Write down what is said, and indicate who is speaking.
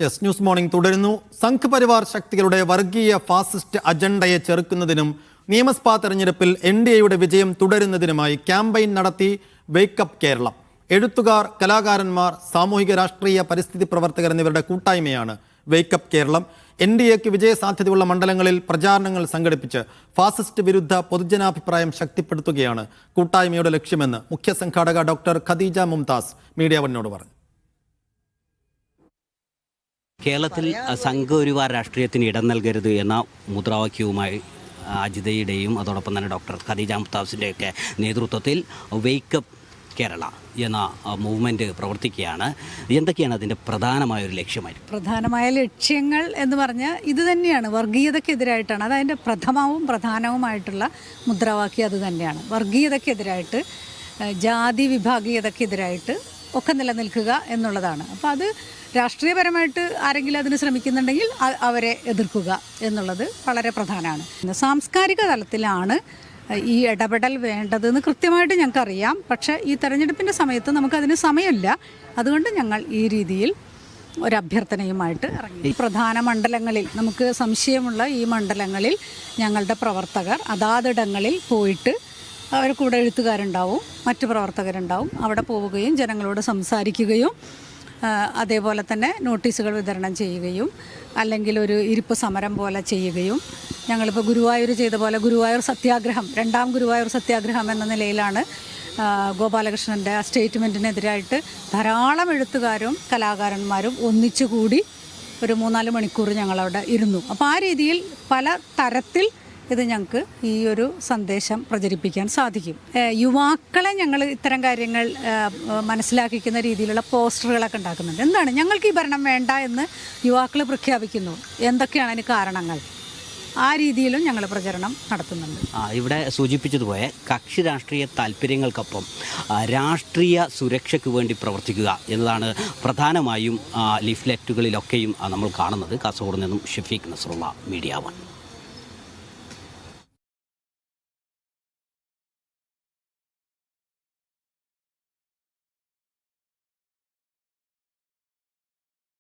Speaker 1: Yes news morning തുടരുന്നു. സംഘ് പരിവാർ ശക്തികളുടെ വർഗീയ ഫാസിസ്റ്റ് അജണ്ടയെ ചെറുക്കുന്നതിനും നിയമസഭാ തെരഞ്ഞെടുപ്പിൽ NDAയുടെ വിജയം തുടരുന്നതിനുമായി ക്യാമ്പയിൻ നടത്തി വേക്കപ്പ് കേരളം. എഴുത്തുകാർ, കലാകാരന്മാർ, സാമൂഹിക രാഷ്ട്രീയ പരിസ്ഥിതി പ്രവർത്തകർ എന്നിവരുടെ കൂട്ടായ്മയാണ് വേക്കപ്പ് കേരളം. NDAക്ക് വിജയസാധ്യതയുള്ള മണ്ഡലങ്ങളിൽ പ്രചാരണങ്ങൾ സംഘടിപ്പിച്ച് ഫാസിസ്റ്റ് വിരുദ്ധ പൊതുജനാഭിപ്രായം ശക്തിപ്പെടുത്തുകയാണ് കൂട്ടായ്മയുടെ ലക്ഷ്യമെന്ന് മുഖ്യ സംഘാടക ഡോക്ടർ ഖദീജ മുംതാസ് മീഡിയ വണ്ണിനോട് പറഞ്ഞു.
Speaker 2: കേരളത്തിൽ സംഘപരിവാർ രാഷ്ട്രീയത്തിന് ഇടം നൽകരുത് എന്ന മുദ്രാവാക്യവുമായി അജിതയുടെയും അതോടൊപ്പം തന്നെ ഡോക്ടർ ഖദീജ മുംതാസിൻ്റെയൊക്കെ നേതൃത്വത്തിൽ വേക്കപ്പ് കേരള എന്ന മൂവ്മെൻറ്റ് പ്രവർത്തിക്കുകയാണ്. എന്തൊക്കെയാണ് അതിൻ്റെ പ്രധാനമായൊരു ലക്ഷ്യമായി?
Speaker 3: പ്രധാനമായ ലക്ഷ്യങ്ങൾ എന്ന് പറഞ്ഞാൽ ഇത് തന്നെയാണ്, വർഗീയതയ്ക്കെതിരായിട്ടാണ്. അതതിൻ്റെ പ്രഥമവും പ്രധാനവുമായിട്ടുള്ള മുദ്രാവാക്യം അത് തന്നെയാണ്. വർഗീയതയ്ക്കെതിരായിട്ട്, ജാതി വിഭാഗീയതയ്ക്കെതിരായിട്ട് ഒക്കെ നിലനിൽക്കുക എന്നുള്ളതാണ്. അപ്പോൾ അത് രാഷ്ട്രീയപരമായിട്ട് ആരെങ്കിലും അതിന് ശ്രമിക്കുന്നുണ്ടെങ്കിൽ അവരെ എതിർക്കുക എന്നുള്ളത് വളരെ പ്രധാനമാണ്. സാംസ്കാരിക തലത്തിലാണ് ഈ ഇടപെടൽ വേണ്ടതെന്ന് കൃത്യമായിട്ട് ഞങ്ങൾക്കറിയാം. പക്ഷേ ഈ തെരഞ്ഞെടുപ്പിൻ്റെ സമയത്ത് നമുക്കതിന് സമയമില്ല. അതുകൊണ്ട് ഞങ്ങൾ ഈ രീതിയിൽ ഒരഭ്യർത്ഥനയുമായിട്ട് ഇറങ്ങി. പ്രധാന മണ്ഡലങ്ങളിൽ, നമുക്ക് സംശയമുള്ള ഈ മണ്ഡലങ്ങളിൽ ഞങ്ങളുടെ പ്രവർത്തകർ അതാതിടങ്ങളിൽ പോയിട്ട്, അവർ കൂടെ എഴുത്തുകാരുണ്ടാവും, മറ്റു പ്രവർത്തകരുണ്ടാവും, അവിടെ പോവുകയും ജനങ്ങളോട് സംസാരിക്കുകയും അതേപോലെ തന്നെ നോട്ടീസുകൾ വിതരണം ചെയ്യുകയും അല്ലെങ്കിൽ ഒരു ഇരിപ്പ് സമരം പോലെ ചെയ്യുകയും, ഞങ്ങളിപ്പോൾ ഗുരുവായൂർ ചെയ്ത പോലെ ഗുരുവായൂർ സത്യാഗ്രഹം, 2ാം ഗുരുവായൂർ സത്യാഗ്രഹം എന്ന നിലയിലാണ് ഗോപാലകൃഷ്ണൻ്റെ ആ സ്റ്റേറ്റ്മെൻറ്റിനെതിരായിട്ട് ധാരാളം എഴുത്തുകാരും കലാകാരന്മാരും ഒന്നിച്ചുകൂടി ഒരു 3-4 മണിക്കൂർ ഞങ്ങളവിടെ ഇരുന്നു. അപ്പോൾ ആ രീതിയിൽ പല തരത്തിൽ ഇത് ഞങ്ങൾക്ക് ഈ ഒരു സന്ദേശം പ്രചരിപ്പിക്കാൻ സാധിക്കും. യുവാക്കളെ ഞങ്ങൾ ഇത്തരം കാര്യങ്ങൾ മനസ്സിലാക്കിക്കുന്ന രീതിയിലുള്ള പോസ്റ്ററുകളൊക്കെ ഉണ്ടാക്കുന്നുണ്ട്. എന്താണ് ഞങ്ങൾക്ക് ഈ ഭരണം വേണ്ട എന്ന് യുവാക്കൾ പ്രഖ്യാപിക്കുന്നു, എന്തൊക്കെയാണ് അതിന് കാരണങ്ങൾ, ആ രീതിയിലും ഞങ്ങൾ പ്രചരണം നടത്തുന്നുണ്ട്.
Speaker 2: ഇവിടെ സൂചിപ്പിച്ചതുപോലെ കക്ഷി രാഷ്ട്രീയ താല്പര്യങ്ങൾക്കൊപ്പം രാഷ്ട്രീയ സുരക്ഷയ്ക്ക് വേണ്ടി പ്രവർത്തിക്കുക എന്നതാണ് പ്രധാനമായും ലീഫ്ലെറ്റുകളിലൊക്കെയും നമ്മൾ കാണുന്നത്. കാസർഗോഡ് നിന്നും ഷഫീഖ് നസറുള്ള, മീഡിയ 1.